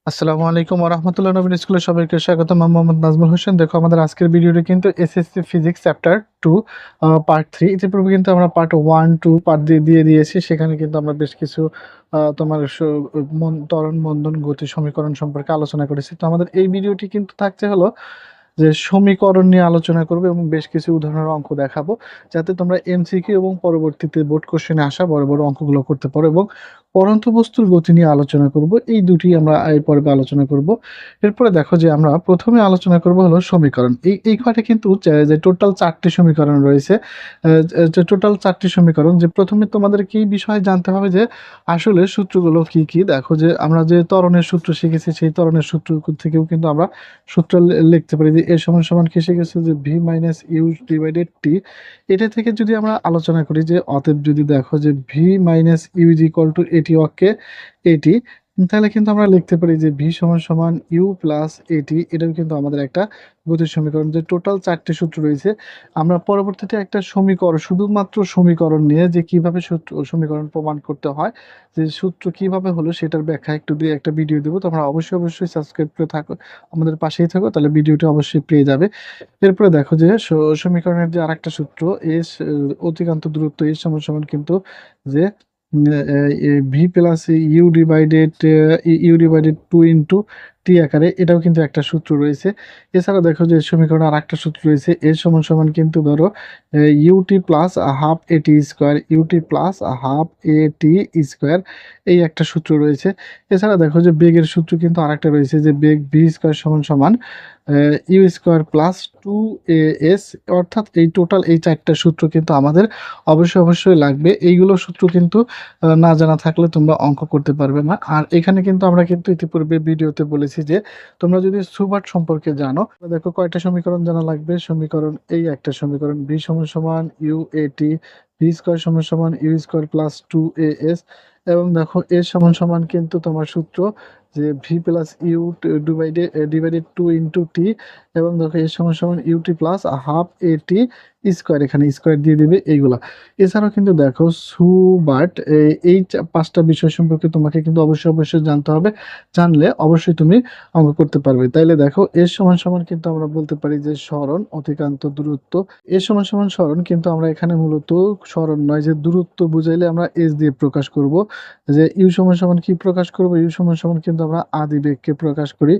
আসসালামু আলাইকুম ওয়া রাহমাতুল্লাহি নবীন স্কুলে সবাইকে স্বাগতম। আমি মোহাম্মদ নাজমুল হোসেন। দেখো আমাদের আজকের ভিডিওটি কিন্তু এসএসসি ফিজিক্স চ্যাপ্টার 2 পার্ট 3। ইতিপূর্বে কিন্তু আমরা পার্ট 1, 2 পার্ট দিয়ে দিয়েছি। সেখানে কিন্তু আমরা বেশ কিছু তোমার ত্বরণ, মন্দন, গতি সমীকরণ সম্পর্কে আলোচনা করেছি। তো আমাদের এই ভিডিওটি কিন্তু থাকছে হলো যে সমীকরণ নিয়ে আলোচনা করব এবং বেশ কিছু উদাহরণের অঙ্ক দেখাবো, যাতে তোমরা এমসিকিউ এবং পরবর্তীতে বোর্ড কোশ্চেনে আসা বড় বড় অঙ্কগুলো করতে পারো। এবং পরন্ত বস্তুর গতি নিয়ে আলোচনা করব, এই দুটি আমরা এই পর্বে আলোচনা করব। এরপরে দেখো যে আমরা প্রথমে আলোচনা করব হলো সমীকরণ। এই ঘরে কিন্তু যে টোটাল 4টি সমীকরণ রয়েছে। যে টোটাল 4টি সমীকরণ, যে প্রথমে তোমাদের কি বিষয় জানতে হবে যে আসলে সূত্রগুলো কি কি। দেখো যে আমরা যে ত্বরণের সূত্র শিখেছি, সেই ত্বরণের সূত্র থেকেও কিন্তু আমরা সূত্র লিখতে পারি যে এ সমান সমান কি শিখেছি যে ভি মাইনাস ইউ ডিভাইডেড টি। এটা থেকে যদি আমরা আলোচনা করি যে অতএব যদি দেখো যে V minus U is equal to A T okay এটি, তাহলে কিন্তু আমরা লিখতে পারি যে ভি সমান সমান ইউ প্লাস এটি। এটাও কিন্তু আমাদের একটা গতির সমীকরণ। যে টোটাল 4টি সূত্র রয়েছে, আমরা পরবর্তীতে একটা সমীকরণ, শুধুমাত্র সমীকরণ নিয়ে যে কিভাবে সমীকরণ প্রমাণ করতে হয়, যে সূত্র কিভাবে হলো সেটার ব্যাখ্যা একটু দিয়ে একটা ভিডিও দেবো। তোমরা অবশ্যই সাবস্ক্রাইব করে থাকো, আমাদের পাশেই থাকো, তাহলে ভিডিওটি অবশ্যই পেয়ে যাবে। এরপরে দেখো যে সমীকরণের যে আরেকটা সূত্র এস, অতিক্রান্ত দূরত্ব এস সমান সমান কিন্তু যে ভি প্লাস ইউ ডিভাইডেড 2 টি আকারে, এটাও কিন্তু একটা সূত্র রয়েছে। এছাড়া দেখো যে সমীকরণে আর একটা সূত্র রয়েছে এস সমান সমান কিন্তু ধরো ইউটি প্লাস হাফ এটি স্কোয়ার, ইউটি প্লাস হাফ এটি স্কোয়ার, এই একটা সূত্র রয়েছে। এছাড়া দেখো যে বেগের সূত্র কিন্তু আরেকটা রয়েছে যে বেগ ভি স্কোয়ার সমান সমান ইউ স্কোয়ার প্লাস 2 এস। অর্থাৎ এই টোটাল এই 4টা সূত্র কিন্তু আমাদের অবশ্যই লাগবে। এইগুলো সূত্র কিন্তু না জানা থাকলে তোমরা অঙ্ক করতে পারবে না। আর এখানে কিন্তু আমরা কিন্তু ইতিপূর্বে ভিডিওতে বলেছি যে তোমরা যদি সুবাট সম্পর্কে জানো, দেখো কয়টা সমীকরণ জানা লাগবে। সমীকরণ, এই একটা সমীকরণ ভি সমান সমান U A T, V square সমান সমান ইউ স্কোয়ার প্লাস 2 as। এবং দেখো এর সমান সমান কিন্তু তোমার সূত্র যে ভি প্লাস ইউ ডিভাইডেড 2 টি। এবং দেখো এর সমান সমান ইউটি প্লাস হাফ এ টি স্কোয়ার, এখানে স্কোয়ার দিয়ে দিবে এইগুলা। এছাড়াও কিন্তু দেখো সুবাট, এই 5টা বিষয় সম্পর্কে তোমাকে কিন্তু অবশ্যই জানতে হবে। জানলে অবশ্যই তুমি অঙ্ক করতে পারবে। তাইলে দেখো এর সমান সমান কিন্তু আমরা বলতে পারি যে সরণ অতিক্রান্ত দূরত্ব। এর সমান সমান সরণ কিন্তু আমরা এখানে মূলত সরণ নয়, যে দূরত্ব বুঝাইলে আমরা এস দিয়ে প্রকাশ করব। যে ইউ সমান সমান কি প্রকাশ করব, ইউ সমান সমান কিন্তু আমরা আদি বেগকে প্রকাশ করি।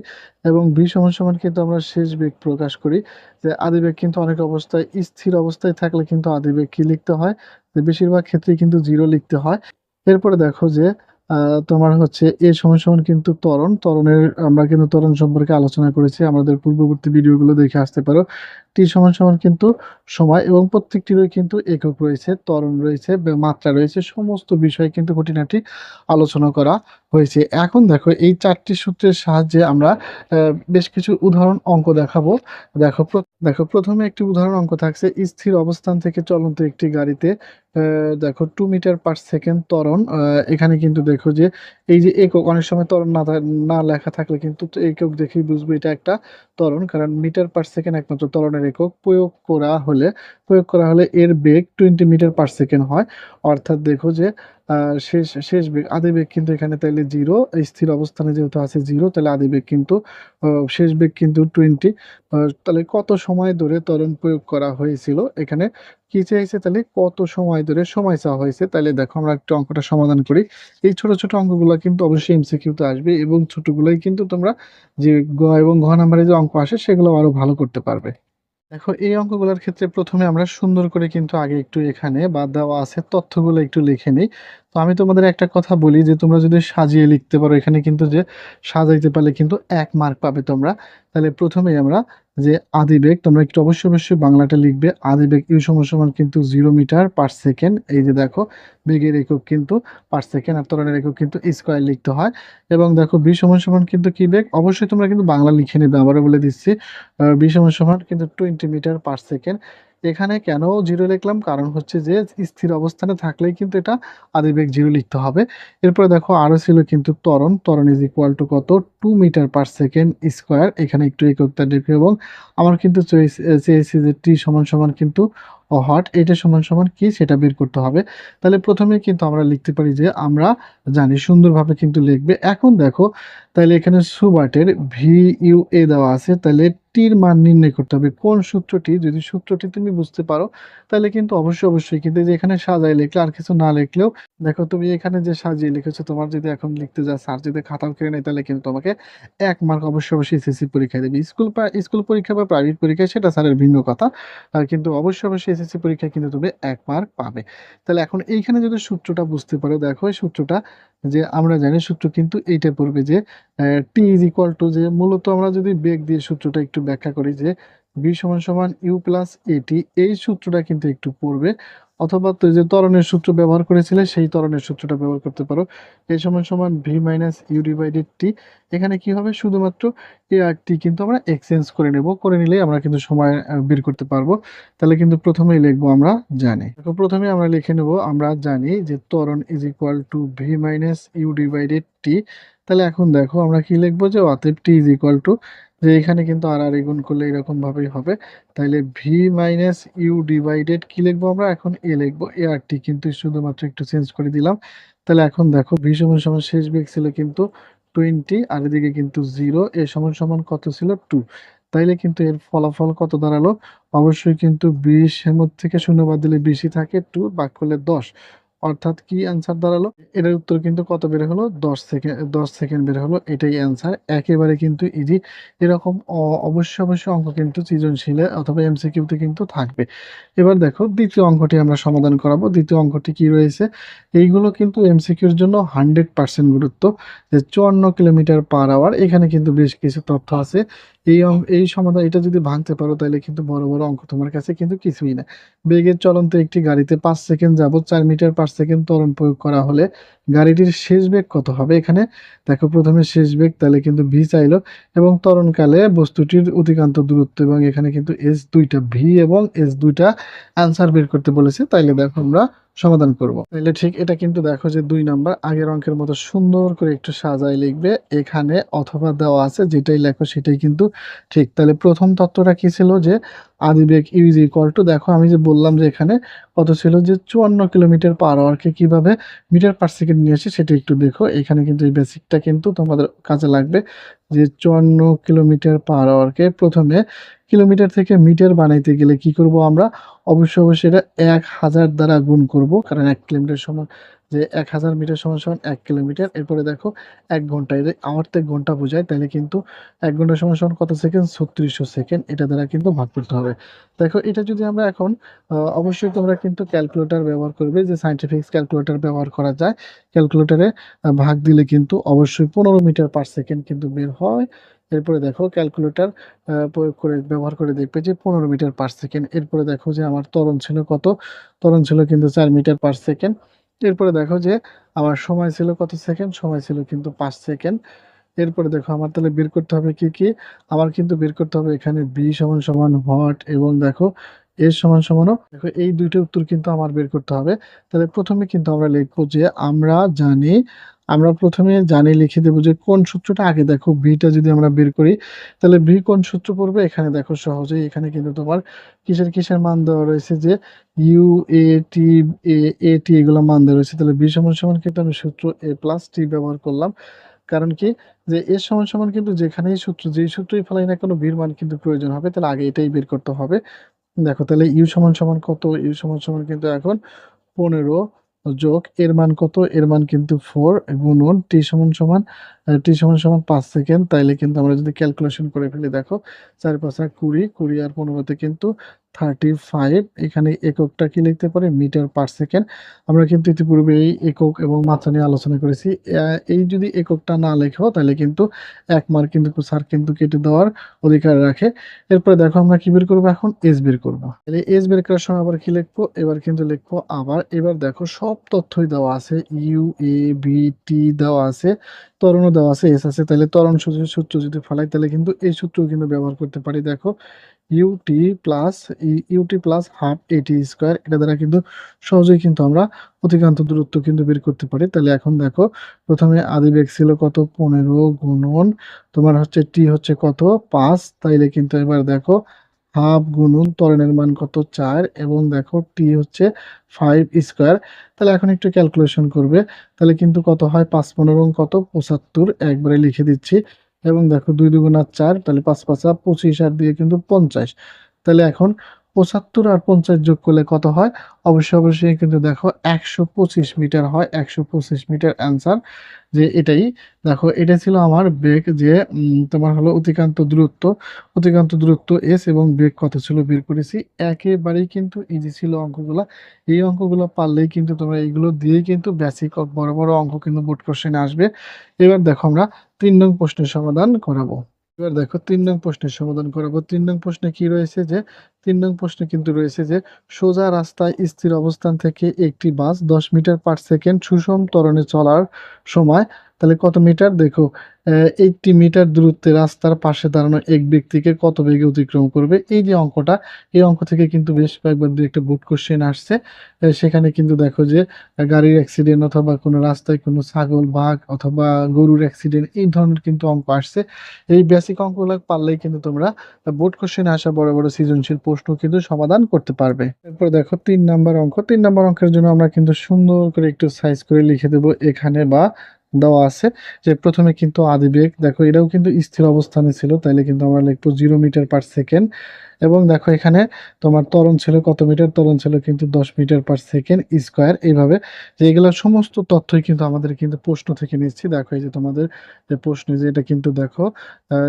এবং ভি সমান সমান কিন্তু আমরা শেষ বেগ প্রকাশ করি। যে আদি বেগ কিন্তু অনেক অবস্থায় স্থির অবস্থায় থাকলে কিন্তু আদি বেগ কি লিখতে হয়, যে বেশিরভাগ ক্ষেত্রেই কিন্তু 0 লিখতে হয়। এরপরে দেখো যে তোমার হচ্ছে এ সমান সমান কিন্তু ত্বরণের আমরা কিন্তু ত্বরণ সম্পর্কে আলোচনা করেছি, আমাদের পূর্ববর্তী ভিডিওগুলো দেখে আসতে পারো। টি সমান সমান কিন্তু সময়, এবং প্রত্যেকটিরই কিন্তু একক রয়েছে, ত্বরণ রয়েছে, মাত্রা রয়েছে, সমস্ত বিষয় কিন্তু খুঁটিনাটি আলোচনা করা হয়েছে। এখন দেখো এই 4টি সূত্রের সাহায্যে আমরা বেশ কিছু উদাহরণ অঙ্ক দেখাবো। দেখো প্রথমে একটি উদাহরণ অঙ্ক থাকছে। স্থির অবস্থান থেকে চলন্ত একটি গাড়িতে দেখো 2 মিটার/সেকেন্ড ত্বরণ। এখানে কিন্তু দেখো যে এই যে একক, অনেক সময় ত্বরণ না লেখা থাকলে কিন্তু একক দেখেই বুঝবো এটা একটা ত্বরণ, কারণ মিটার/সেকেন্ড একমাত্র ত্বরণের একক। প্রয়োগ করা হলে এর বেগ 20 মিটার/সেকেন্ড হয়। অর্থাৎ দেখো যে শেষ বেগ, আদি বেগ কিন্তু এখানে তাইলে 0, স্থির অবস্থানে যেহেতু আছে 0, তাহলে আদি বেগ কিন্তু শেষ বেগ কিন্তু 20। তাহলে কত সময় ধরে ত্বরণ প্রয়োগ করা হয়েছিল, এখানে কি চাইছে, তাহলে কত সময় ধরে সময় চাওয়া হয়েছে। তাহলে দেখো আমরা একটু অঙ্কটা সমাধান করি। এই ছোট অঙ্কগুলো কিন্তু অবশ্যই এমসিকিউতে আসবে, এবং ছোটগুলোই কিন্তু তোমরা যে গ এবং ঘ নাম্বারে যে অঙ্ক আসে সেগুলো আরো ভালো করতে পারবে। দেখো এই অঙ্কগুলোর ক্ষেত্রে প্রথমে আমরা সুন্দর করে কিন্তু আগে একটু এখানে বা দেওয়া আছে তথ্যগুলো একটু লিখে নিই। তো আমি তোমাদের একটা কথা বলি যে তোমরা যদি সাজিয়ে লিখতে পারো, এখানে কিন্তু যে সাজাইতে পারলে কিন্তু 1 মার্ক পাবে তোমরা। তাহলে প্রথমেই আমরা যে আদিবেগ, তোমরা একটু অবশ্যই বাংলাটা লিখবে। আদিবেগ ইউ সমান সমান কিন্তু 0 মিটার/সেকেন্ড। এই যে দেখো বেগের একক কিন্তু পার সেকেন্ড, আর ত্বরণের একক কিন্তু স্কোয়ার লিখতে হয়। এবং দেখো ভি সমান সমান কিন্তু কি বেগ, অবশ্যই তোমরা কিন্তু বাংলা লিখে নেবে, আবারও বলে দিচ্ছি। ভি সমান সমান কিন্তু 20 মিটার/সেকেন্ড। এখানে কেন 0 লিখলাম, কারণ হচ্ছে যে স্থির অবস্থানে থাকলেই কিন্তু এটা আদিবেগ 0 লিখতে হবে। এরপরে দেখো আরো ছিল কিন্তু ত্বরণ ইজ ইকুয়াল টু কত, 2 মিটার/সেকেন্ড স্কোয়ার। এখানে একটু এককটা দেখবে। এবং আমার কিন্তু চেয়েছি যে টি সমান সমান কিন্তু হট, এটা সমান সমান কি সেটা বের করতে হবে। তাহলে প্রথমে কিন্তু আমরা লিখতে পারি যে আমরা জানি, সুন্দরভাবে কিন্তু লিখবে। এখন দেখো তাইলে এখানে সুবাটের VUA দেওয়া আছে, তাহলে টির মান নির্ণয় করতে হবে। কোন সূত্রটি, যদি সূত্রটি তুমি বুঝতে পারো তাহলে কিন্তু অবশ্যই কিন্তু যে এখানে সাজায় লিখলে আর কিছু না লিখলেও, দেখো তুমি এখানে যে সাজিয়ে লিখেছো, তোমার যদি এখন লিখতে যা স্যার যদি খাতাও কেড়ে নেয় তাহলে কিন্তু তোমাকে 1 মার্ক অবশ্যই এসএসসি পরীক্ষায় দেবে। স্কুল পরীক্ষা বা প্রাইভেট পরীক্ষায় সেটা স্যারের ভিন্ন কথা, আর কিন্তু অবশ্যই এসএসসি পরীক্ষায় কিন্তু তুমি 1 মার্ক পাবে। তাহলে এখন এইখানে যদি সূত্রটা বুঝতে পারো, দেখো এই সূত্রটা যে আমরা জানি সূত্র কিন্তু এইটা পড়বে যে টি ইজ ইকুয়াল টু, যে মূলত আমরা যদি বেগ দিয়ে সূত্রটা একটু ব্যাখ্যা করি যে বি সমান সমান ইউ প্লাস এটি, এই সূত্রটা কিন্তু একটু পড়বে, অথবা তো যে ত্বরণের সূত্র ব্যবহার করেছিলে সেই ত্বরণের সূত্রটা ব্যবহার করতে পারো। এ সমান সমান ভি মাইনাস ইউ ডিভাইডেড টি। এখানে কি হবে, শুধুমাত্র এ আর টি কিন্তু আমরা এক্সচেঞ্জ করে নেব, করে নিলেই আমরা কিন্তু সময় বের করতে পারবো। তাহলে কিন্তু প্রথমেই লিখবো আমরা জানি, দেখো প্রথমে আমরা লিখে নেব আমরা জানি যে ত্বরণ is equal to V minus U divided T. তাহলে এখন দেখো আমরা কি লিখবো, যে অতএব টি ইজ ইকুয়াল টু, যে এখানে কিন্তু আর আর গুণ করলে এরকম ভাবেই হবে। তাহলে ভি মাইনাস ইউ ডিভাইডেড কি লিখবো আমরা এখন, এ লিখবো, এ আর টি কিন্তু শুধুমাত্র একটু চেঞ্জ করে দিলাম। তাহলে এখন দেখো ভি সমান সমান শেষ বেগ ছিল কিন্তু 20, আর এদিকে কিন্তু 0, এ সমান সমান কত ছিল 2। তাইলে কিন্তু এর ফলাফল কত দাঁড়ালো, অবশ্যই কিন্তু 20 এর মধ্যে থেকে 0 বাদ দিলে 20ই থাকে, 2 ভাগ করলে 10, অর্থাৎ কি অ্যান্সার দাঁড়ালো, এটার উত্তর কিন্তু কত বের হলো, 10 সেকেন্ড বের হলো, এটাই অ্যান্সার। একেবারে কিন্তু ইজি। এরকম অবশ্যই অঙ্ক কিন্তু সৃজনশীলে অথবা এমসিকিউতে কিন্তু থাকবে। এবার দেখো দ্বিতীয় অঙ্কটি আমরা সমাধান করাবো। দ্বিতীয় অঙ্কটি কি রয়েছে, এইগুলো কিন্তু এমসিকিউর জন্য 100% গুরুত্ব, যে 54 কিলোমিটার/আওয়ার। এখানে কিন্তু বেশ কিছু তথ্য আছে। এই সমাধান, এটা যদি ভাঙতে পারো তাহলে কিন্তু বড় বড় অঙ্ক তোমার কাছে কিন্তু কিছুই না। বেগের চলন্ত একটি গাড়িতে 5 সেকেন্ড যাবত 4 মিটার/সেকেন্ড ত্বরণ প্রয়োগ করা হলে গাড়িটির শেষ বেগ কত হবে। এখানে দেখো প্রথমে শেষ বেগ, তাহলে কিন্তু ভি চাইলো, এবং ত্বরণকালে বস্তুটির অতিক্রান্ত দূরত্ব, এবং এখানে কিন্তু এস দুইটা, ভি এবং এস দুইটা অ্যান্সার বের করতে বলেছে। তাইলে দেখো আমরা সমাধান করব। তাহলে ঠিক এটা কিন্তু দেখো যে 2 নাম্বার আগের অঙ্কের মতো সুন্দর করে একটু সাজায় লিখবে, এখানে অথবা দেওয়া আছে, যেটাই লেখো সেটাই কিন্তু ঠিক। তাহলে প্রথম তত্ত্বটা কি ছিল, যে আদিবেগ ইউ ইজ ইকুয়াল টু, দেখো আমি যে বললাম যে এখানে কত ছিল, যে 54 কিলোমিটার/আওয়ারকে কিভাবে মিটার/সেকেন্ড নিয়ে আসে সেটা একটু দেখো। এখানে কিন্তু এই বেসিকটা কিন্তু তোমাদের কাজে লাগবে, যে 54 কিলোমিটার/আওয়ারকে প্রথমে কিলোমিটার থেকে মিটার বানাইতে গেলে কি করব আমরা, অবশ্যই এটা 1000 দ্বারা গুণ করব, কারণ 1 কিলোমিটার সমান, যে 1000 মিটার সমান সমান 1 কিলোমিটার। এরপরে দেখো 1 ঘন্টা, এর আওয়ার থেকে ঘন্টা বোঝায়, তাহলে কিন্তু 1 ঘন্টা সমান সমান কত সেকেন্ড, 3600 সেকেন্ড, এটা দ্বারা কিন্তু ভাগ করতে হবে। দেখো এটা যদি আমরা এখন অবশ্যই তোমরা কিন্তু ক্যালকুলেটর ব্যবহার করবে, যে সায়েন্টিফিক ক্যালকুলেটর ব্যবহার করা যায়। ক্যালকুলেটরে ভাগ দিলে কিন্তু অবশ্যই 15 মিটার/সেকেন্ড কিন্তু বের হয়। এরপরে দেখো ক্যালকুলেটর প্রয়োগ করে ব্যবহার করে দেখবে যে 15 মিটার/সেকেন্ড। এরপরে দেখো যে আমার ত্বরণ ছিল কত, ত্বরণ ছিল কিন্তু 4 মিটার/সেকেন্ড। এরপরে দেখো যে আমার সময় ছিল কত সেকেন্ড, সময় ছিল কিন্তু 5 সেকেন্ড। এরপরে দেখো আমার তাহলে বের করতে হবে কি কি, আমার কিন্তু বের করতে হবে এখানে বি সমান সমান হোয়াট, এবং দেখো এর সমান সমানও, দেখো এই দুইটা উত্তর কিন্তু আমার বের করতে হবে। তাহলে প্রথমে কিন্তু আমরা লিখবো যে আমরা প্রথমে জানি লিখে দেবো যে কোন সূত্রটা আগে। দেখো ভিটা যদি আমরা বের করি তাহলে ভি কোন সূত্র পড়বে, এখানে দেখো সহজেই এখানে কিন্তু তোমার কিসের মান দেওয়া রয়েছে, যে ইউ এ টি এ টি এগুলো মান দেওয়া রয়েছে। তাহলে বি সমান সমান কিন্তু আমি সূত্র এ প্লাস টি ব্যবহার করলাম, কারণ কি, যে এর সমান সমান কিন্তু যেখানেই সূত্র, যেই সূত্রই ফেলাই না কোনো ভির মান কিন্তু প্রয়োজন হবে, তাহলে আগে এটাই বের করতে হবে। দেখো তাহলে ইউ সমান সমান কত, ইউ সমান সমান কিন্তু এখন 15 যোগ এর মান কত, এর মান কিন্তু 4, গুণন টি সমান সমান 5 সেকেন্ড। তাইলে কিন্তু আমরা যদি ক্যালকুলেশন করে ফেলি, দেখো 4 5 20, 20 আর 15তে কিন্তু 35। এখানে এককটা কি লিখতে পারি, মিটার/সেকেন্ড। আমরা কিন্তু ইতিপূর্বে এই একক এবং মাত্রা নিয়ে আলোচনা করেছি। এই যদি এককটা না লেখো তাহলে কিন্তু 1 মার্ক কিন্তু স্যার কিন্তু কেটে দেওয়ার অধিকার রাখে। এরপরে দেখো আমরা কি বের করবো, এখন এস বের করবো। তাহলে এস বের করার সময় আবার কি লিখবো, এবার কিন্তু লিখবো আবার, এবার দেখো সব তথ্যই দেওয়া আছে, ইউ এ বি টি দেওয়া আছে, ত্বরণও দেওয়া আছে, এস আছে। তাহলে ত্বরণ সূত্র যদি ফেলাই তাহলে কিন্তু এই সূত্র কিন্তু ব্যবহার করতে পারি। দেখো ইউটি প্লাস হাফ এটি স্কোয়ার, এটা দ্বারা কিন্তু সহজেই কিন্তু আমরা অতিক্রান্ত দূরত্ব কিন্তু বের করতে পারি। তাহলে এখন দেখো প্রথমে আদিবেগ ছিল কত, 15 গুণন তোমার হচ্ছে টি হচ্ছে কত 5, তাইলে কিন্তু এবার দেখো হাফ গুণন ত্বরণের মান কত 4 এবং দেখো টি হচ্ছে 5 স্কয়ার। তাহলে এখন একটু ক্যালকুলেশন করবে, তাহলে কিন্তু কত হয় 5 15 কত 75 একবারে লিখে দিচ্ছি। এবং দেখো 2 দুগুণা 4, তাহলে 5 5 25 আর দিয়ে কিন্তু 50। তাহলে এখন 75 আর 50 যোগ করলে কত হয়? অবশ্যই কিন্তু দেখো 125 মিটার হয়। 125 মিটার অ্যান্সার যে এটাই। দেখো এটা ছিল আমার বেগ, যে তোমার হলো অতিক্রান্ত দূরত্ব এস এবং বেগ কত ছিল বের করেছি। একেবারেই কিন্তু ইজি ছিল অঙ্কগুলা। এই অঙ্কগুলো পারলেই কিন্তু তোমরা এইগুলো দিয়েই কিন্তু বেসিক বড় বড় অঙ্ক কিন্তু বোর্ড কোশ্চেনে আসবে। এবার দেখো আমরা 3 নং প্রশ্নের সমাধান করাবো। এবার দেখো 3 নং প্রশ্নের সমাধান করাবো। 3 নং প্রশ্নে কি রয়েছে, যে 3 নং প্রশ্নে কিন্তু রয়েছে যে সোজা রাস্তায় স্থির অবস্থান থেকে একটি বাস 10 মিটার পার সেকেন্ড সুষম ত্বরণে চলার সময়, তাহলে কত মিটার দেখো 80 মিটার দূরত্বে রাস্তার পাশে দাঁড়ানো এক ব্যক্তিকে কত বেগে অতিক্রম করবে। এই যে অঙ্কটা, এই অঙ্ক থেকে কিন্তু বেশ কয়েকবার দু একটা বোর্ড কোশ্চেন আসছে। সেখানে কিন্তু দেখো যে গাড়ির অ্যাক্সিডেন্ট অথবা কোনো রাস্তায় কোনো ছাগল বাঘ অথবা গরুর অ্যাক্সিডেন্ট এই ধরনের কিন্তু অঙ্ক আসছে। এই বেসিক অঙ্কগুলো পারলেই কিন্তু তোমরা বোর্ড কোশ্চেনে আসা বড় বড় সৃজনশীল প্রশ্ন কিন্তু সমাধান করতে পারবে। এরপর দেখো 3 নাম্বার অঙ্ক। 3 নাম্বার অঙ্কের জন্য আমরা কিন্তু সুন্দর করে একটু সাইজ করে লিখে দেব এখানে, বা দেওয়া আছে যে প্রথমে কিন্তু আদিবেগ, দেখো এটাও কিন্তু স্থির অবস্থানে ছিল, তাইলে কিন্তু আমরা লিখবো 0 মিটার পার সেকেন্ড। এবং দেখো এখানে তোমার ত্বরণ ছিল কত মিটার, ত্বরণ ছিল কিন্তু 10 মিটার পার সেকেন্ড স্কয়ার। এইভাবে যে এগুলোর সমস্ত তথ্যই কিন্তু আমাদের কিন্তু প্রশ্ন থেকে নিচ্ছি। দেখো এই যে তোমাদের যে প্রশ্ন, যে এটা কিন্তু দেখো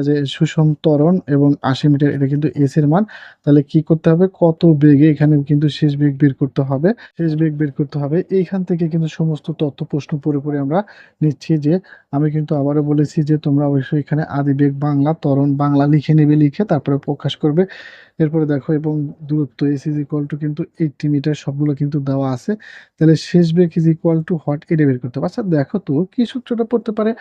যে সুষম ত্বরণ এবং 80 মিটার, এটা কিন্তু এস এর মান। তাহলে কি করতে হবে, কত বেগে, এখানে কিন্তু শেষ বেগ বের করতে হবে। শেষ বেগ বের করতে হবে, এইখান থেকে কিন্তু সমস্ত তথ্য প্রশ্ন পড়ে পড়ে আমরা নিচ্ছি। যে আমি কিন্তু আবারও বলেছি যে তোমরা অবশ্যই এখানে আদিবেগ বাংলা, ত্বরণ বাংলা লিখে নেবে, লিখে তারপরে প্রকাশ করবে। এরপরে দেখো এবং দূরত্ব এস ইজ ইকুয়াল টু কিন্তু 80 মিটার, সবগুলো কিন্তু দেওয়া আছে। তাহলে শেষ বেগ ইজ ইকুয়াল টু হোয়াট, এটা বের করতে হবে। আচ্ছা দেখো তো কি সূত্রটা পড়তে পারে,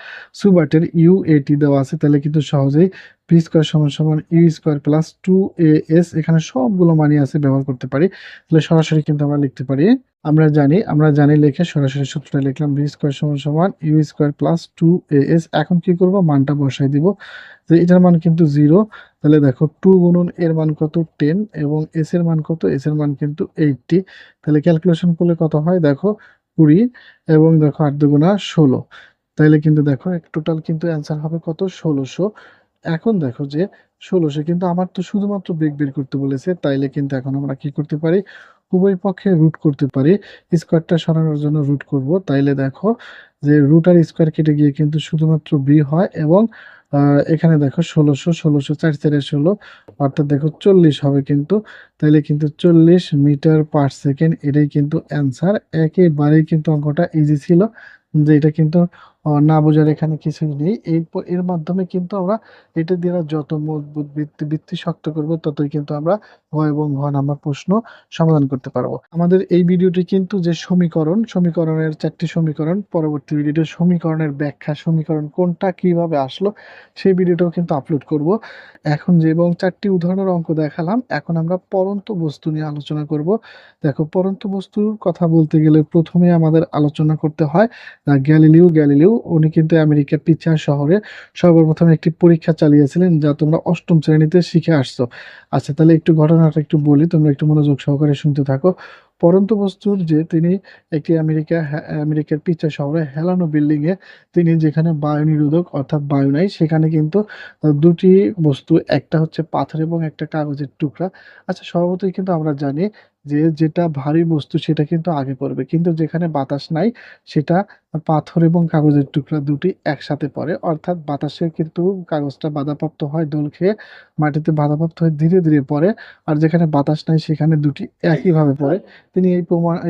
সুবার্টের ইউ এটি দেওয়া আছে, তাহলে কিন্তু সহজেই পি স্কোয়ার সমান সমান ইউ স্কোয়ার প্লাস 2 এস, এখানে সবগুলো মানই আছে, ব্যবহার করতে পারি। তাহলে সরাসরি কিন্তু আমরা লিখতে পারি, আমরা জানি লিখে সরাসরি সূত্রটা লিখলাম, বি স্কোয়ার সমান সমান ইউ স্কোয়ার প্লাস 2 এস। এখন কি করব, মানটা বসাই দিব, যে এটার মান কিন্তু 0। তাহলে দেখো 2 গুণন এর মান কত 10 এবং এস এর মান কত, এস এর মান কিন্তু 80। তাহলে ক্যালকুলেশন করলে কত হয় দেখো 20 এবং দেখো 8 দুগুণা 16। তাইলে কিন্তু দেখো টোটাল কিন্তু অ্যান্সার হবে কত 1600। এখন দেখো যে 1600, কিন্তু আমার তো শুধুমাত্র বেগ বের করতে বলেছে, তাইলে কিন্তু এখন আমরা কি করতে পারি, উভয় পক্ষে রুট করতে পারি। স্কোয়ারটা সরানোর জন্য রুট করব, তাইলে দেখো যে রুট আর স্কোয়ার কেটে গিয়ে কিন্তু শুধুমাত্র বি হয়। এবং এখানে দেখো 1600 4 4 16, অর্থাৎ দেখো 40 হবে কিন্তু। তাইলে কিন্তু 40 মিটার পার সেকেন্ড, এটাই কিন্তু অ্যান্সার। একেবারেই কিন্তু অঙ্কটা ইজি ছিল, যে এটা কিন্তু না বোঝার এখানে কিছুই নেই। এর মাধ্যমে কিন্তু আমরা এটা দিয়ে যত মজবুত ভিত্তি শক্ত করব, ততই কিন্তু আমরা গ এবং ঘ নাম্বার প্রশ্ন সমাধান করতে পারবো। আমাদের এই ভিডিওটি কিন্তু যে সমীকরণের 4টি সমীকরণ, পরবর্তী ভিডিওতে সমীকরণের ব্যাখ্যা, সমীকরণ কোনটা কিভাবে আসলো সেই ভিডিওটাও কিন্তু আপলোড করব। এখন যে এবং 4টি উদাহরণের অঙ্ক দেখালাম, এখন আমরা পরন্ত বস্তু নিয়ে আলোচনা করব। দেখো পরন্ত বস্তুর কথা বলতে গেলে প্রথমে আমাদের আলোচনা করতে হয় গ্যালিলিও। উনি কিন্তু আমেরিকার পিচা শহরে সর্বপ্রথম একটি পরীক্ষা চালিয়েছিলেন, যা তোমরা অষ্টম শ্রেণীতে শিখে আসছো। আচ্ছা তাহলে একটু ঘটনাটা একটু বলি, তোমরা একটু মনোযোগ সহকারে শুনতে থাকো। পরন্ত বস্তুর যে তিনি একটি আমেরিকার পিচা শহরে হেলানো বিল্ডিং এ তিনি যেখানে বায়ু নিরোধক অর্থাৎ বায়ু নাই, সেখানে কিন্তু দুটি বস্তু, একটা হচ্ছে পাথর এবং একটা কাগজের টুকরা। আচ্ছা স্বভাবতই কিন্তু আমরা জানি যে যেটা ভারী বস্তু সেটা কিন্তু আগে পড়বে, কিন্তু যেখানে বাতাস নাই সেটা পাথর এবং কাগজের টুকরা দুটি একসাথে পড়ে। অর্থাৎ বাতাসে কিন্তু কাগজটা বাধাপ্রাপ্ত হয় দোল খেয়ে, মাটিতে বাধাপ্রাপ্ত হয়ে ধীরে ধীরে পড়ে। আর যেখানে বাতাস নাই সেখানে দুটি একইভাবে পড়ে। তিনি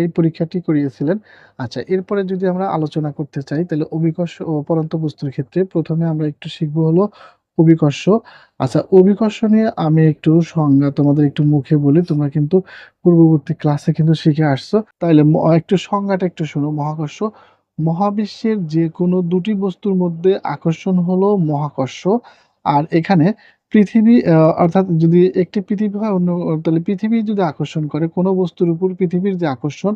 এই পরীক্ষাটি করিয়েছিলেন। আচ্ছা এরপরে যদি আমরা আলোচনা করতে চাই, তাহলে অভিকর্ষ ও পরন্ত বস্তুর ক্ষেত্রে প্রথমে আমরা একটু শিখবো হলো অভিকর্ষ। আচ্ছা অভিকর্ষ নিয়ে আমি একটু সংজ্ঞা তোমাদের একটু মুখে বলি, তোমরা কিন্তু পূর্ববর্তী ক্লাসে কিন্তু শিখে আসছো। তাইলে একটু সংজ্ঞাটা একটু শোনো। মহাকর্ষ, মহাবিশ্বের যে কোনো দুটি বস্তুর মধ্যে আকর্ষণ হলো মহাকর্ষ। আর এখানে পৃথিবী অর্থাৎ যদি একটি পৃথিবী হয় অন্য, তাহলে পৃথিবী যদি আকর্ষণ করে কোনো বস্তুর উপর, পৃথিবীর যে আকর্ষণ,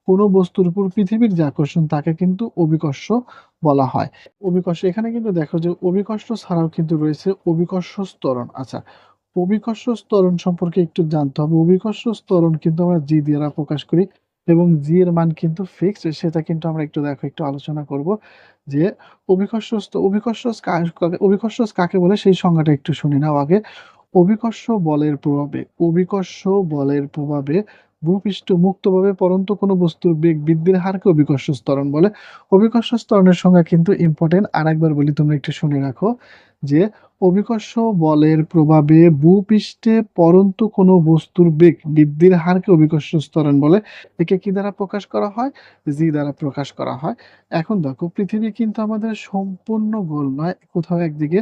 কোনো বস্তুর উপর পৃথিবীর যে আকর্ষণ, তাকে কিন্তু অভিকর্ষ বলা হয়। অভিকর্ষ, এখানে কিন্তু দেখো যে অভিকর্ষ ছাড়াও কিন্তু রয়েছে অভিকর্ষ ত্বরণ। আচ্ছা অভিকর্ষ ত্বরণ সম্পর্কে একটু জানতে হবে। অভিকর্ষ ত্বরণ কিন্তু আমরা জি দ্বারা প্রকাশ করি এবং জি এর মান কিন্তু ফিক্সড, সেটা কিন্তু আমরা একটু আলোচনা করব যে অভিকর্ষ কাকে বলে সেই সংজ্ঞাটা একটু শুনে নাও আগে। অভিকর্ষ বলের প্রভাবে ভূপৃষ্ঠ মুক্তভাবে পড়ন্ত কোনো বস্তুর বেগ বৃদ্ধির হারকে অভিকর্ষ ত্বরণ বলে। অভিকর্ষ ত্বরণের সংজ্ঞা কিন্তু ইম্পোর্টেন্ট। আরেকবার বলি, তোমরা একটু শুনে রাখো যে অভিকর্ষ বলের প্রভাবে ভূপৃষ্ঠে পড়ন্ত কোনো বস্তুর বেগ বৃদ্ধির হারকে অভিকর্ষ ত্বরণ বলে। একে কি দ্বারা প্রকাশ করা হয়? জি দ্বারা প্রকাশ করা হয়। এখন দেখো, পৃথিবী কিন্তু আমাদের সম্পূর্ণ গোল নয়, কোথাও একদিকে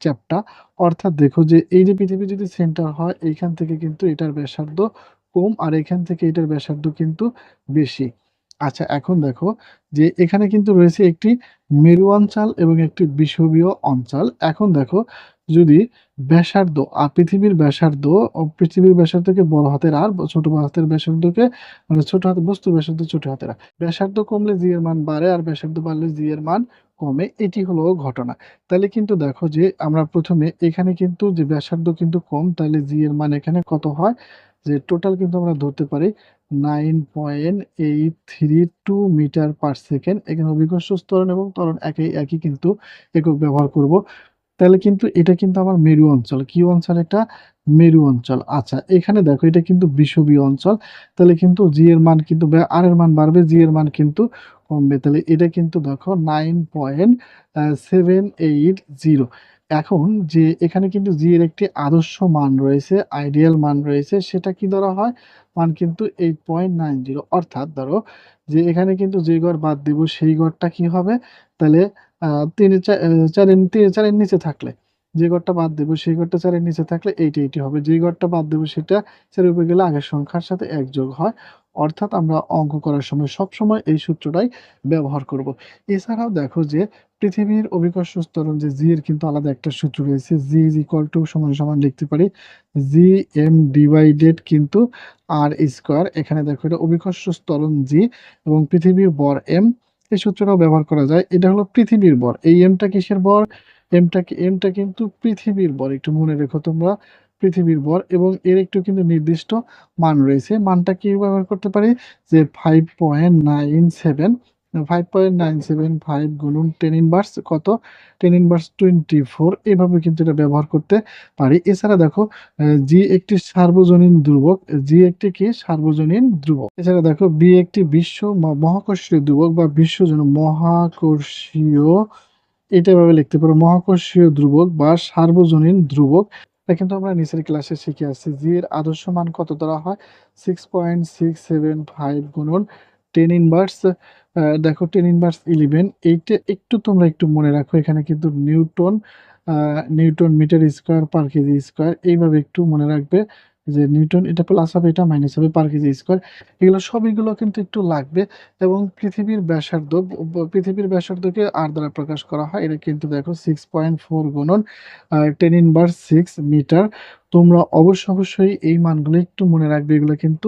চ্যাপ্টা। অর্থাৎ দেখো যে এই যে পৃথিবী যদি সেন্টার হয়, এইখান থেকে কিন্তু এটার ব্যাসার্ধ কম আর এখান থেকে এটার ব্যাসার্ধ কিন্তু বেশি। আচ্ছা, এখন দেখো যে এখানে কিন্তু রয়েছে একটি মেরু অঞ্চল এবং একটি বিষুবীয় অঞ্চল। এখন দেখো, যদি ব্যাসার্ধ আর পৃথিবীর ব্যাসার্ধকে বড় হাতের আর ছোট হাতের ব্যাসার্ধকে মানে ছোট হাতের বস্তুর ব্যাসার্ধ ছোট হাতের আর, ব্যাসার্ধ কমলে জি এর মান বাড়ে আর ব্যাসার্ধ বাড়লে জি এর মান কমে। এটি হলো ঘটনা। তাহলে কিন্তু দেখো যে আমরা প্রথমে এখানে কিন্তু যে ব্যাসার্ধ কিন্তু কম, তাহলে জি এর মান এখানে কত হয়, যে টোটাল কিন্তু আমরা ধরতে পারি 9.832 মিটার পার সেকেন্ড। এখানে অভিকর্ষ ত্বরণ এবং ত্বরণ একই কিন্তু একক ব্যবহার করব। তাহলে কিন্তু এটা কিন্তু আমার মেরু অঞ্চল। কি অঞ্চল এটা? মেরু অঞ্চল। আচ্ছা, এখানে দেখো এটা কিন্তু বিষুবীয় অঞ্চল। তাহলে কিন্তু জি এর মান কিন্তু আর এর মান বাড়বে, জি এর মান কিন্তু কমবে। তাহলে এটা কিন্তু দেখো 9.780। এখন যে এখানে কিন্তু জি এর একটি আদর্শ মান রয়েছে, আইডিয়াল মান রয়েছে, সেটা কি ধরা হয়? মান কিন্তু 8.90। অর্থাৎ ধরো যে এখানে কিন্তু যে গড় বাদ দিব সেই গড়টা কি হবে? তাহলে 4 এর নিচে থাকলে, যে ঘরটা বাদ দেবো সেই ঘরটা 4 এর নিচে থাকলে এইটি হবে। যে ঘরটা বাদ দেবো সেটা 4 এর উপরে গেলে আগের সংখ্যার সাথে 1 যোগ হয়। অর্থাৎ আমরা অঙ্ক করার সময় সবসময় এই সূত্রটাই ব্যবহার করব। এছাড়াও দেখো যে পৃথিবীর অভিকর্ষ ত্বরণ যে জি এর কিন্তু আলাদা একটা সূত্র রয়েছে। জি ইজ ইকুয়াল টু সমান সমান লিখতে পারি জি এম ডিভাইডেড কিন্তু আর স্কোয়ার। এখানে দেখো এটা অভিকর্ষ ত্বরণ জি এবং পৃথিবীর ভর এম। এই সূত্রটাও ব্যবহার করা যায়। এটা হলো পৃথিবীর ভর। এই এমটা কিসের ভর? এমটা কিন্তু পৃথিবীর ভর। একটু মনে রেখো তোমরা, পৃথিবীর ভর এবং এর একটু কিন্তু নির্দিষ্ট মান রয়েছে। মানটা কি ব্যবহার করতে পারি? যে 5.975 গুণন 10 ইনভার্স কত? 10 ইনভার্স 24। এভাবে কিন্তু এটা ব্যবহার করতে পারি। এছাড়া দেখো জি একটি সার্বজনীন ধ্রুবক। জি একটি কি? সার্বজনীন ধ্রুবক। এছাড়া দেখো বি একটি মহাকর্ষীয় ধ্রুবক বা বিশ্বজনীন মহাকর্ষীয়, এটা এভাবে লিখতে পারো মহাকর্ষীয় ধ্রুবক বা সার্বজনীন ধ্রুবক। এটা কিন্তু আমরা নিচের ক্লাসে শিখে আসছি। জি এর আদর্শ মান কত ধরা হয়? 6.675 গুণন 10 ইনভার্স দেখো 10 ইনভার্স 11। এইটা একটু তোমরা একটু মনে রাখো, এখানে কিন্তু newton metre square per KG square, এইভাবে একটু মনে রাখবে যে নিউটন, এটা প্লাস হবে এটা মাইনাস হবে পার কেজি স্কোয়ার। এগুলো কিন্তু একটু লাগবে। এবং পৃথিবীর ব্যাসার্ধকে আর দ্বারা প্রকাশ করা হয়। এটা কিন্তু দেখো 6.4 গুণন 10 ইনভার্স 6 মিটার। তোমরা অবশ্যই এই মানগুলো একটু মনে রাখবে। এগুলো কিন্তু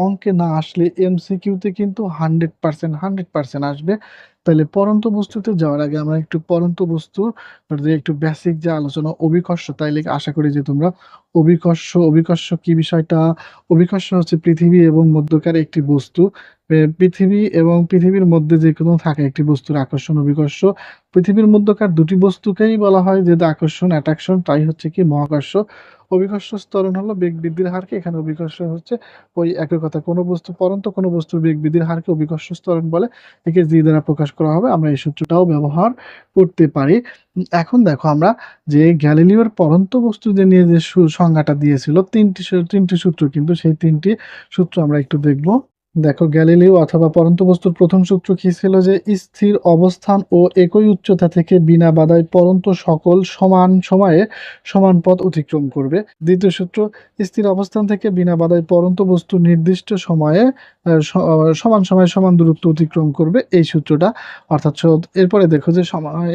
অঙ্কে না আসলে এমসিকিউতে কিন্তু 100% আসবে। তাহলে পড়ন্ত বস্তুতে যাওয়ার আগে আমরা একটু পড়ন্ত বস্তুর যে একটু বেসিক যে আলোচনা অভিকর্ষ, তাইলে আশা করি যে তোমরা অভিকর্ষ কি বিষয়টা? অভিকর্ষ হচ্ছে পৃথিবী এবং মধ্যকার একটি বস্তু। পৃথিবী এবং পৃথিবীর মধ্যে যে কোনো থাকে একটি বস্তুর আকর্ষণ অভিকর্ষ। পৃথিবীর মধ্যকার দুটি বস্তুকেই বলা হয় যে আকর্ষণ অ্যাট্রাকশন, তাই হচ্ছে কি মহাকর্ষ। অভিকর্ষ ত্বরণ হলো বেগ বৃদ্ধির হারকে, এখানে অভিকর্ষ হচ্ছে ওই একই কথা, কোনো বস্তুর বেগ বৃদ্ধির হারকে অভিকর্ষ ত্বরণ বলে। একে জি দ্বারা প্রকাশ করা হবে। আমরা এই সূত্রটাও ব্যবহার করতে পারি। এখন দেখো আমরা যে গ্যালিলিওর পড়ন্ত বস্তু যে নিয়ে যে সংজ্ঞাটা দিয়েছিল, তিনটি সূত্র, কিন্তু সেই তিনটি সূত্র আমরা একটু দেখব। দেখো, গ্যালিলিও অথবা পড়ন্ত বস্তুর প্রথম সূত্র কি ছিল? যে স্থির অবস্থান ও একই উচ্চতা থেকে বিনা বাধায় পড়ন্ত সকল সমান সময়ে সমান পথ অতিক্রম করবে। দ্বিতীয় সূত্র, স্থির অবস্থান থেকে বিনা বাধায় পড়ন্ত বস্তু নির্দিষ্ট সময়ে সমান সময়ে সমান দূরত্ব অতিক্রম করবে, এই সূত্রটা। অর্থাৎ এরপরে দেখো যে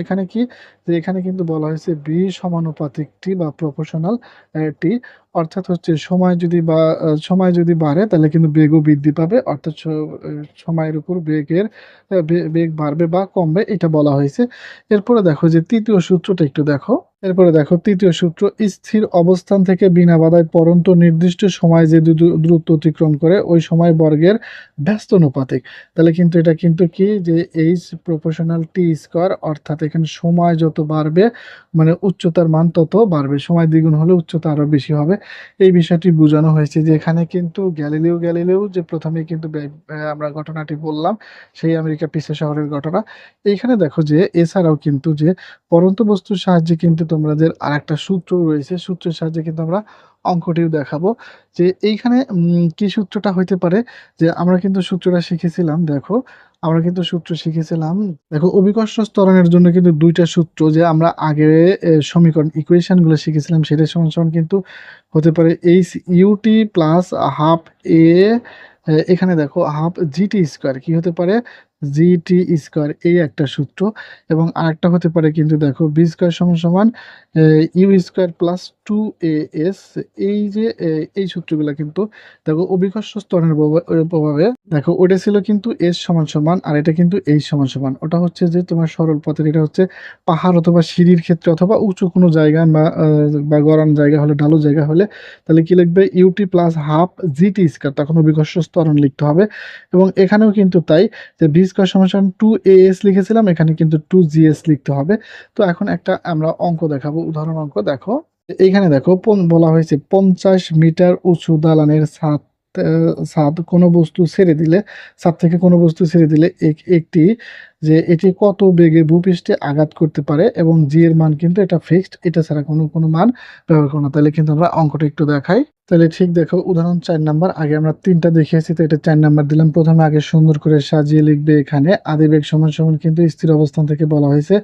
এখানে কি, যে এখানে কিন্তু বলা হয়েছে বি সমানুপাতিক টি বা প্রপোর্শনাল টি। অর্থাৎ হচ্ছে সময় যদি বাড়ে তাহলে কিন্তু বেগও বৃদ্ধি পাবে। অর্থাৎ সময়ের উপর বেগ বাড়বে বা কমবে, এটা বলা হয়েছে। এরপরে দেখো যে তৃতীয় সূত্রটা একটু দেখো। এরপরে দেখো তৃতীয় সূত্র, স্থির অবস্থান থেকে বিনা বাধায় পরন্ত নির্দিষ্ট সময় যে দূরত্ব অতিক্রম করে ওই সময় বর্গের ব্যস্ত অনুপাতিক। তাহলে কিন্তু এটা কিন্তু কি যে এইচ প্রপোর্শনাল টি স্কোয়ার, অর্থাৎ এখানে সময় যত বাড়বে মানে উচ্চতার মান তত বাড়বে, সময় দ্বিগুণ হলে উচ্চতা আরো বেশি হবে। এই বিষয়টি বোঝানো হয়েছে যে এখানে কিন্তু গ্যালিলিও যে প্রথমে কিন্তু আমরা ঘটনাটি বললাম সেই আমেরিকা পিসা শহরের ঘটনা। এইখানে দেখো যে এছাড়াও কিন্তু যে পড়ন্ত বস্তুর সাহায্যে কিন্তু তোমাদের আরেকটা সূত্র রয়েছে, সূত্রের সাহায্যে কিন্তু আমরা অঙ্কটিও দেখাবো যে এইখানে কি সূত্রটা হইতে পারে। যে আমরা কিন্তু সূত্রটা শিখেছিলাম, দেখো আমরা কিন্তু সূত্র শিখেছিলাম, দেখো অভিকর্ষ ত্বরণের জন্য কিন্তু দুইটা সূত্র যে আমরা আগে সমীকরণ ইকুয়েশন গুলো শিখেছিলাম সেটা সমান সমান কিন্তু হতে পারে এইচ ইউটি প্লাস হাফ এ, এখানে দেখো হাফ জিটি স্কোয়ার কি হতে পারে, জিটি স্কোয়ার, এই একটা সূত্র। এবং আরেকটা হতে পারে কিন্তু দেখো বি স্কোয়ার সমান সমান ইউ স্কোয়ার প্লাস 2 AS। এই যে এই সূত্রগুলো কিন্তু দেখো অভিকর্ষ ত্বরণের প্রভাবে দেখো ওটা ছিল কিন্তু এস সমান সমান, আর এটা কিন্তু এইচ সমান সমান। ওটা হচ্ছে যে তোমার সরল পথের, এটা হচ্ছে পাহাড় অথবা সিঁড়ির ক্ষেত্রে অথবা উঁচু কোনো জায়গা বা গরম জায়গা হলে, ঢালু জায়গা হলে তাহলে কি লিখবে, U T plus half G T square, তখন অভিকর্ষ ত্বরণ লিখতে হবে। এবং এখানেও কিন্তু তাই, যে বি স্কোয়ার সমান সমান 2 AS লিখেছিলাম, এখানে কিন্তু 2GS লিখতে হবে। তো এখন একটা আমরা অঙ্ক দেখাবো, উদাহরণ অঙ্ক দেখো। এইখানে দেখো বলা হয়েছে 50 মিটার উঁচু দালানের ছাদ কোনো বস্তু ছেড়ে দিলে, ছাদ থেকে কোনো বস্তু ছেড়ে দিলে একটি যে এটি কত বেগে ভূপৃষ্ঠে আঘাত করতে পারে এবং জি এর মান কিন্তু এটা ফিক্সড, এটা ছাড়া কোনো কোনো মান ব্যবহার করো না। তাহলে কিন্তু আমরা অঙ্কটা একটু দেখাই। তাহলে ঠিক দেখো উদাহরণ 4 নাম্বার, আগে আমরা 3টা দেখিয়েছি তো এটা 4 নাম্বার দিলাম। প্রথমে আগে সুন্দর করে সাজিয়ে লিখবে, এখানে আদিবেগ সমান সমান কিন্তু স্থির অবস্থান থেকে বলা হয়েছে,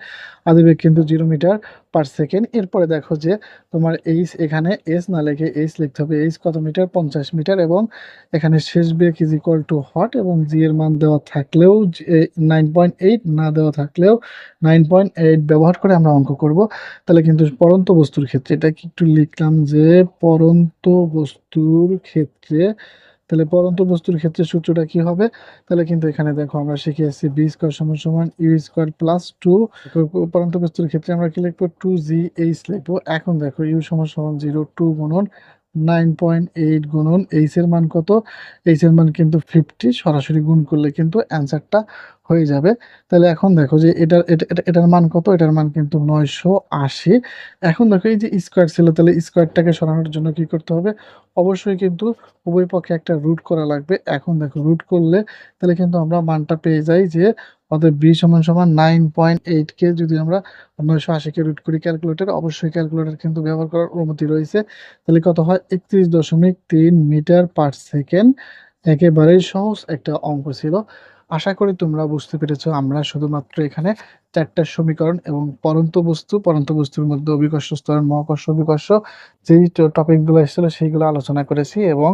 আদিবেগ কিন্তু 0 মিটার/সেকেন্ড। এরপরে দেখো যে তোমার এইচ, এখানে এস না লিখে এইচ লিখতে হবে, এইচ কত মিটার, 50 মিটার। এবং এখানে শেষ বেগ ইজ ইকুয়াল টু হট, এবং জি এর মান দেওয়া থাকলেও 9.8, না দেওয়া থাকলেও 9.8 ব্যবহার করে আমরা অঙ্ক করব। তাহলে কিন্তু পড়ন্ত বস্তুর ক্ষেত্রে এটা কি একটু লিখলাম যে পড়ন্ত বস্তুর ক্ষেত্রে, তাহলে পড়ন্ত বস্তুর ক্ষেত্রে সূত্রটা কি হবে। তাহলে কিন্তু এখানে দেখো আমরা শিখেছি বি স্কোয়ার সমান সমান ইউ স্কোয়ার প্লাস 2, পড়ন্ত বস্তুর ক্ষেত্রে আমরা কি লিখবো, 2GH লিখবো। এখন দেখো ইউ সমান সমান 0, 2 গুণন 9.8 গুণন এইচ এর মান কত, এইচ এর মান কিন্তু 50, সরাসরি গুণ করলে কিন্তু অ্যান্সারটা হয়ে যাবে। তাহলে এখন দেখো যে এটার মান কত, এটার মান কিন্তু 980। এখন দেখো এই যে স্কোয়ার ছিল, তাহলে স্কোয়ারটাকে সরানোর জন্য কি করতে হবে, অবশ্যই কিন্তু উভয় পক্ষে একটা রুট করা লাগবে। এখন দেখো রুট করলে তাহলে কিন্তু আমরা মানটা পেয়ে যাই যে অতএব বি সমান সমান 9.8 কে যদি আমরা 980 কে রুট করি ক্যালকুলেটর, অবশ্যই ক্যালকুলেটর কিন্তু ব্যবহার করার অনুমতি রয়েছে। তাহলে কত হয়, 31.3 মিটার/সেকেন্ড। একেবারেই সহজ একটা অঙ্ক ছিল। আশা করি তোমরা বুঝতে পেরেছো। আমরা শুধুমাত্র এখানে 4টা সমীকরণ এবং পরন্ত বস্তুর মধ্যে অভিকর্ষ ত্বরণ, মহাকর্ষ, অভিকর্ষ যেই টপিকগুলো এসেছিল সেইগুলো আলোচনা করেছি। এবং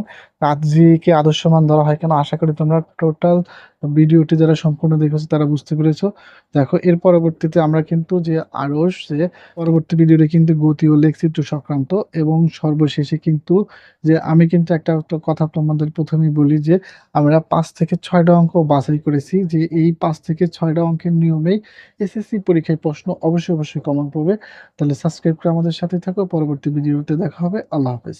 কে আদর্শ মান ধরা হয় কেন, আশা করি তোমরা টোটাল ভিডিওটি যারা সম্পূর্ণ দেখেছো তারা বুঝতে পেরেছো। দেখো এর পরবর্তীতে আমরা কিন্তু যে আরস, যে পরবর্তী ভিডিওতে কিন্তু গতি ও লেখচিত্র সংক্রান্ত, এবং সর্বশেষে কিন্তু যে আমি কিন্তু একটা কথা তোমাদের প্রথমেই বলি যে আমরা 5 থেকে 6টা অঙ্ক বাছাই করেছি, যে এই 5 থেকে 6টা অঙ্কের নিয়মেই এসএসসি পরীক্ষায় প্রশ্ন অবশ্যই কমন পড়বে। তাহলে সাবস্ক্রাইব করে আমাদের সাথে থাকো, পরবর্তী ভিডিওতে দেখা হবে। আল্লাহ হাফেজ।